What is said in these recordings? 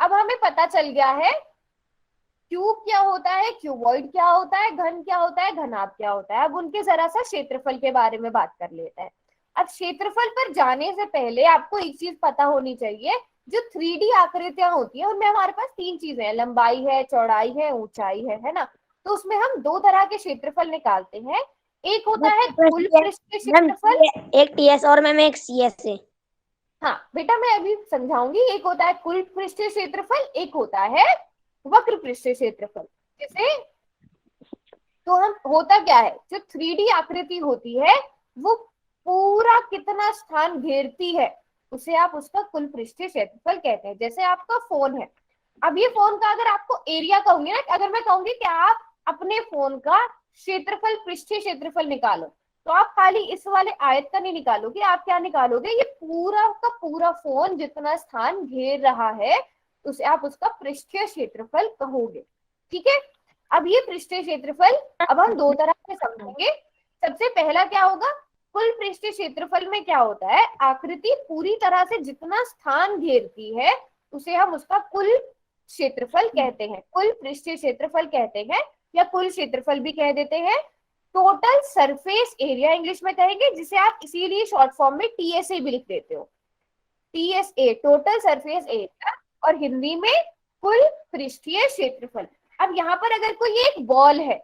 अब हमें पता चल गया है क्यूब क्या होता है, क्यूबॉइड क्या होता है, घन क्या होता है, घनाभ क्या होता है। अब उनके जरा सा क्षेत्रफल के बारे में बात कर लेते हैं। अब क्षेत्रफल पर जाने से पहले आपको एक चीज पता होनी चाहिए, जो 3D आकृतियां होती है उनमें हमारे पास तीन चीजें हैं, लंबाई है, चौड़ाई है, ऊंचाई है ना। तो उसमें हम दो तरह के क्षेत्रफल निकालते हैं। एक होता है कुल पृष्ठीय मैम क्षेत्रफल। एक टीएस और मैम एक सीएस है। हाँ बेटा मैं अभी समझाऊंगी। एक होता है कुल पृष्ठीय क्षेत्रफल, एक होता है वक्र पृष्ठीय क्षेत्रफल। जैसे तो हम होता क्या है, जो 3D आकृति होती है वो पूरा कितना स्थान घेरती है, उसे आप उसका कुल पृष्ठीय क्षेत्रफल कहते हैं। जैसे आपका फोन है, अब ये फोन का अगर आपको एरिया कहूंगी ना, अगर मैं कहूंगी कि आप अपने फोन का क्षेत्रफल, पृष्ठीय क्षेत्रफल निकालो, तो आप खाली इस वाले आयत का नहीं निकालोगे, आप क्या निकालोगे, ये पूरा का पूरा फोन जितना स्थान घेर रहा है उसे आप उसका पृष्ठीय क्षेत्रफल कहोगे। ठीक है। अब ये पृष्ठीय क्षेत्रफल अब हम दो तरह से समझेंगे। सबसे पहला क्या होगा, कुल पृष्ठीय क्षेत्रफल में क्या होता है, आकृति पूरी तरह से जितना स्थान घेरती है उसे हम उसका कुल क्षेत्रफल कहते हैं, कुल पृष्ठीय क्षेत्रफल कहते हैं, या कुल क्षेत्रफल भी कह देते हैं। टोटल सरफेस एरिया इंग्लिश में कहेंगे, जिसे आप इसीलिए शॉर्ट फॉर्म में टीएसए भी लिख देते हो, टीएसए टोटल सरफेस एरिया, और हिंदी में कुल पृष्ठीय क्षेत्रफल। अब यहाँ पर अगर कोई एक बॉल है,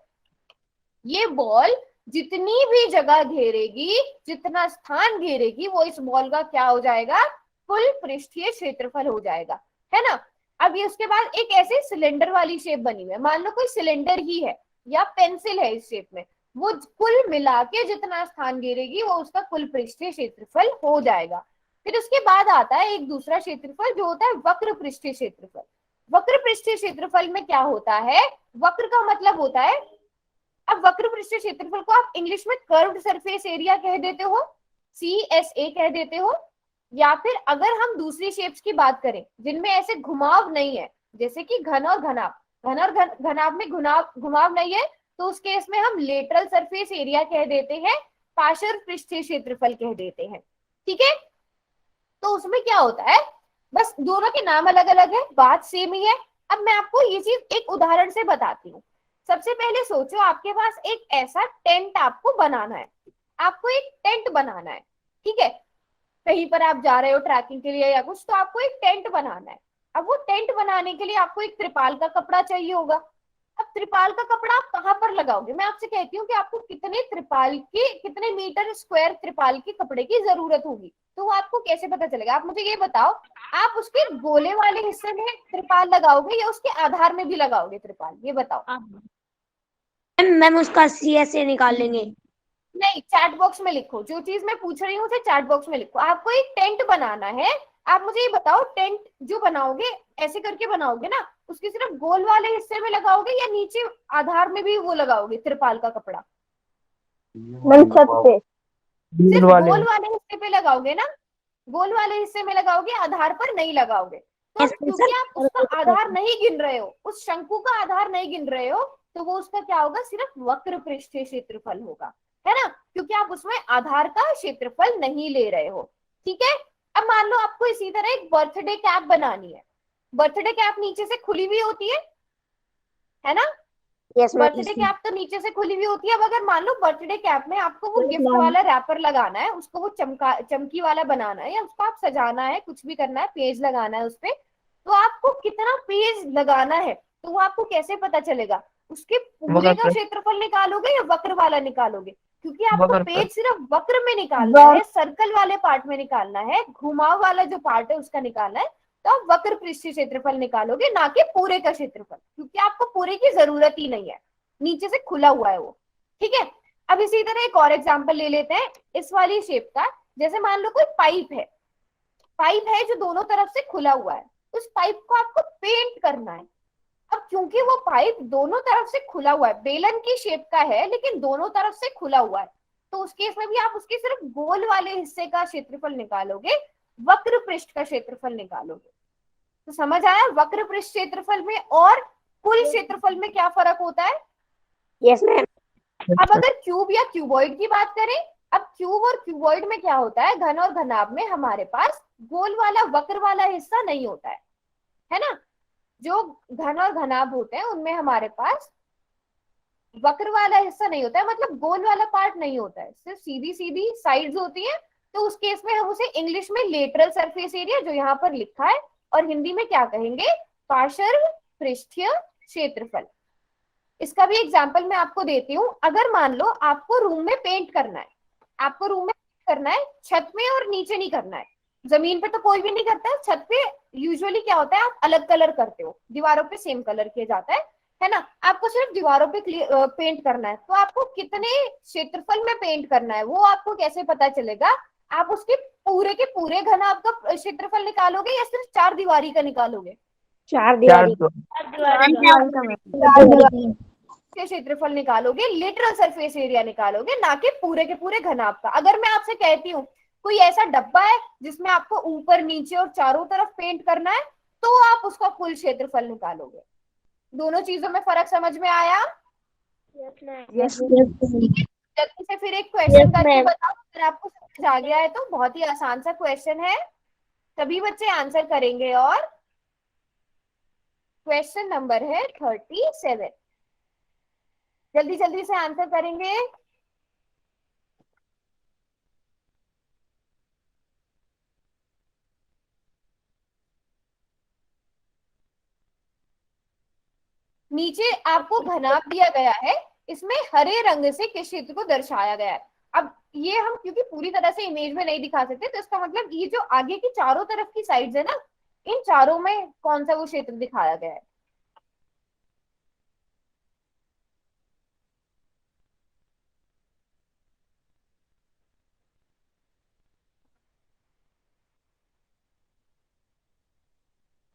ये बॉल जितनी भी जगह घेरेगी, जितना स्थान घेरेगी, वो इस बॉल का क्या हो जाएगा, कुल पृष्ठीय क्षेत्रफल हो जाएगा, है ना। अब ये उसके बाद एक ऐसे सिलेंडर वाली शेप बनी हुई है, मान लो कोई सिलेंडर ही है या पेंसिल है इस शेप में, वो कुल मिला के जितना स्थान घेरेगी वो उसका कुल पृष्ठीय क्षेत्रफल हो जाएगा। फिर उसके बाद आता है एक दूसरा क्षेत्रफल जो होता है वक्र पृष्ठीय क्षेत्रफल। वक्र पृष्ठीय क्षेत्रफल में क्या होता है, वक्र का मतलब होता है, अब वक्र पृष्ठीय क्षेत्रफल को आप इंग्लिश में कर्व्ड सरफेस एरिया कह देते हो, CSA कह देते हो, या फिर अगर हम दूसरी शेप्स की बात करें जिनमें ऐसे घुमाव नहीं है, जैसे कि घन और घनाभ, घन और घनाभ में घुमाव नहीं है, तो उस केस में हम लेटरल सरफेस एरिया कह देते हैं, पार्श्व पृष्ठीय क्षेत्रफल कह देते हैं। ठीक है। तो उसमें क्या होता है, बस दोनों के नाम अलग अलग है, बात सेम ही है। अब मैं आपको ये चीज एक उदाहरण से बताती हूँ। सबसे पहले सोचो आपके पास एक ऐसा टेंट आपको बनाना है, आपको एक टेंट बनाना है। ठीक है। कहीं पर आप जा रहे हो ट्रैकिंग के लिए या कुछ, तो आपको एक टेंट बनाना है। अब वो टेंट बनाने के लिए आपको एक त्रिपाल का कपड़ा चाहिए होगा। अब त्रिपाल का कपड़ा आप कहाँ पर लगाओगे, मैं आपसे कहती हूँ कि आपको कितने त्रिपाल की, कितने मीटर स्क्वायर त्रिपाल के कपड़े की जरूरत होगी, तो वो आपको कैसे पता चलेगा, आप मुझे ये बताओ। आप उसके गोले वाले हिस्से में त्रिपाल लगाओगे या उसके आधार में भी लगाओगे त्रिपाल, ये बताओ। मैम मैम उसका सीएसए निकाल लेंगे। नहीं, चैट बॉक्स में लिखो, जो चीज मैं पूछ रही हूँ उसे चैट बॉक्स में लिखो। आपको एक टेंट बनाना है, आप मुझे ये बताओ, टेंट जो बनाओगे ऐसे करके बनाओगे ना, उसके सिर्फ गोल वाले हिस्से में लगाओगे या नीचे आधार में भी वो लगाओगे त्रिपाल का कपड़ा, मैम छत पे। सिर्फ वाले गोल वाले हिस्से पे लगाओगे ना, गोल वाले हिस्से में लगाओगे, आधार पर नहीं लगाओगे। तो अब क्योंकि आप उसका आधार नहीं गिन रहे हो, उस शंकु का आधार नहीं गिन रहे हो, तो वो उसका क्या होगा, सिर्फ वक्र पृष्ठीय क्षेत्रफल होगा, है ना, क्योंकि आप उसमें आधार का क्षेत्रफल नहीं ले रहे हो। ठीक है। अब मान लो आपको इसी तरह एक बर्थडे कैप बनानी है। बर्थडे कैप नीचे से खुली हुई होती है ना। Yes birthday ma'am. कैप तो नीचे से खुली हुई होती है। अब अगर मान लो बर्थडे कैप में आपको वो गिफ्ट वाला रैपर लगाना है, उसको वो चमकी वाला बनाना है, या उसको आप सजाना है, कुछ भी करना है, पेज लगाना है उसपे, तो आपको कितना पेज लगाना है, तो वो आपको कैसे पता चलेगा, उसके पूरे का क्षेत्रफल निकालोगे या वक्र वाला निकालोगे, क्योंकि आपको पेज सिर्फ वक्र में निकालना है, सर्कल वाले पार्ट में निकालना है, घुमाव वाला जो पार्ट है उसका निकालना है, तो आप वक्र पृष्ठीय क्षेत्रफल निकालोगे, ना कि पूरे का क्षेत्रफल, क्योंकि आपको पूरे की जरूरत ही नहीं है, नीचे से खुला हुआ है वो। ठीक है। अब इसी तरह एक और एग्जांपल ले लेते हैं इस वाली शेप का। जैसे मान लो कोई पाइप है, पाइप है जो दोनों तरफ से खुला हुआ है, उस पाइप को आपको पेंट करना है। अब क्योंकि वो पाइप दोनों तरफ से खुला हुआ है, बेलन की शेप का है लेकिन दोनों तरफ से खुला हुआ है, तो उस केस में भी आप उसके सिर्फ गोल वाले हिस्से का क्षेत्रफल निकालोगे, वक्र पृष्ठ का क्षेत्रफल निकालोगे। तो समझ आया वक्र पृष्ठ क्षेत्रफल में और कुल क्षेत्रफल में क्या फर्क होता है। Yes ma'am. अब अगर क्यूब या क्यूबॉइड की बात करें, अब क्यूब और क्यूबॉइड में क्या होता है, घन और घनाभ में हमारे पास गोल वाला वक्र वाला हिस्सा नहीं होता है ना। जो घन और घनाभ होते हैं उनमें हमारे पास वक्र वाला हिस्सा नहीं होता है, मतलब गोल वाला पार्ट नहीं होता है, सिर्फ सीधी सीधी साइड्स होती है। तो उस केस में हम उसे इंग्लिश में लेटरल सरफेस एरिया, जो यहाँ पर लिखा है, और हिंदी में क्या कहेंगे, पार्श्व पृष्ठीय क्षेत्रफल। इसका भी एग्जाम्पल मैं आपको देती हूँ। अगर मान लो आपको रूम में पेंट करना है, आपको रूम में पेंट करना है, छत में और नीचे नहीं करना है, जमीन पे तो कोई भी नहीं करता है, छत पे यूजुअली क्या होता है, आप अलग कलर करते हो, दीवारों पे सेम कलर किया जाता है ना। आपको सिर्फ दीवारों पे पेंट करना है, तो आपको कितने क्षेत्रफल में पेंट करना है वो आपको कैसे पता चलेगा? आप उसके के पूरे घनाभ का क्षेत्रफल निकालोगे या सिर्फ चार दीवारी का निकालोगे? चार दीवारी के क्षेत्रफल निकालोगे, लिटरल सरफेस एरिया निकालोगे, ना कि पूरे के पूरे घनाभ का। अगर मैं आपसे कहती हूँ कोई ऐसा डब्बा है जिसमें आपको ऊपर नीचे और चारों तरफ पेंट करना है, तो आप उसका कुल क्षेत्रफल निकालोगे। दोनों चीजों में फर्क समझ में आया? जल्दी से फिर एक क्वेश्चन करके बताओ, अगर आपको समझ आ गया है तो। बहुत ही आसान सा क्वेश्चन है, सभी बच्चे आंसर करेंगे। और क्वेश्चन नंबर है 37, जल्दी जल्दी से आंसर करेंगे। नीचे आपको घनाभ दिया गया है, इसमें हरे रंग से किस क्षेत्र को दर्शाया गया है। अब ये हम क्योंकि पूरी तरह से इमेज में नहीं दिखा सकते, तो इसका मतलब ये जो आगे की चारों तरफ की साइड्स है ना, इन चारों में कौन सा वो क्षेत्र दिखाया गया है?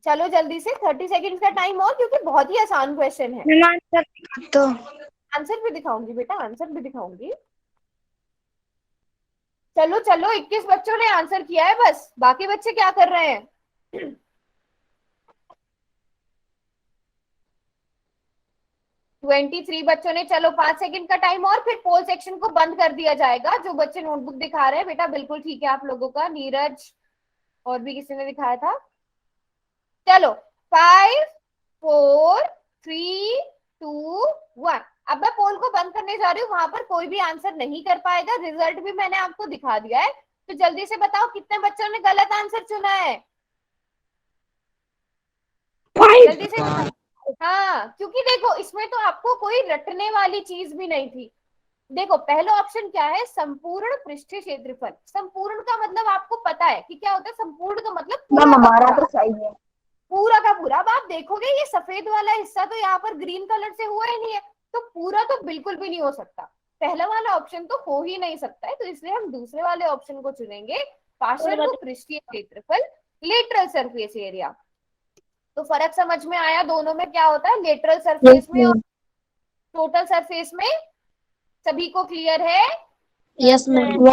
चलो जल्दी से, 30 सेकेंड का टाइम और, क्योंकि बहुत ही आसान क्वेश्चन है। तो आंसर भी दिखाऊंगी बेटा, आंसर भी दिखाऊंगी। चलो चलो, 21 बच्चों ने आंसर किया है बस, बाकी बच्चे क्या कर रहे हैं? 23 बच्चों ने। चलो 5 सेकंड का टाइम और, फिर पोल सेक्शन को बंद कर दिया जाएगा। जो बच्चे नोटबुक दिखा रहे हैं बेटा, बिल्कुल ठीक है आप लोगों का, नीरज और भी किसी ने दिखाया था। चलो 5 4 3 2 1। अब मैं पोल को बंद करने जा रही हूँ, वहां पर कोई भी आंसर नहीं कर पाएगा। रिजल्ट भी मैंने आपको दिखा दिया है, तो जल्दी से बताओ कितने बच्चों ने गलत आंसर चुना है? जल्दी से बताओ। हाँ, क्योंकि देखो इसमें तो आपको कोई रटने वाली चीज भी नहीं थी। देखो पहला ऑप्शन क्या है, संपूर्ण पृष्ठीय क्षेत्रफल। संपूर्ण का मतलब आपको पता है कि क्या होता है, संपूर्ण का मतलब पूरा का हमारा पूरा, तो सही है। पूरा का पूरा। अब आप देखोगे ये सफेद वाला हिस्सा तो यहाँ पर ग्रीन कलर से हुआ ही नहीं है, तो पूरा तो बिल्कुल भी नहीं हो सकता। पहला वाला ऑप्शन तो हो ही नहीं सकता है, तो इसलिए हम दूसरे वाले ऑप्शन को चुनेंगे, पार्श्व पृष्ठीय क्षेत्रफल, लेटरल सरफेस एरिया। तो फर्क समझ में आया दोनों में क्या होता है, लेटरल सरफेस में और टोटल सरफेस में? सभी को क्लियर है? Yes ma'am.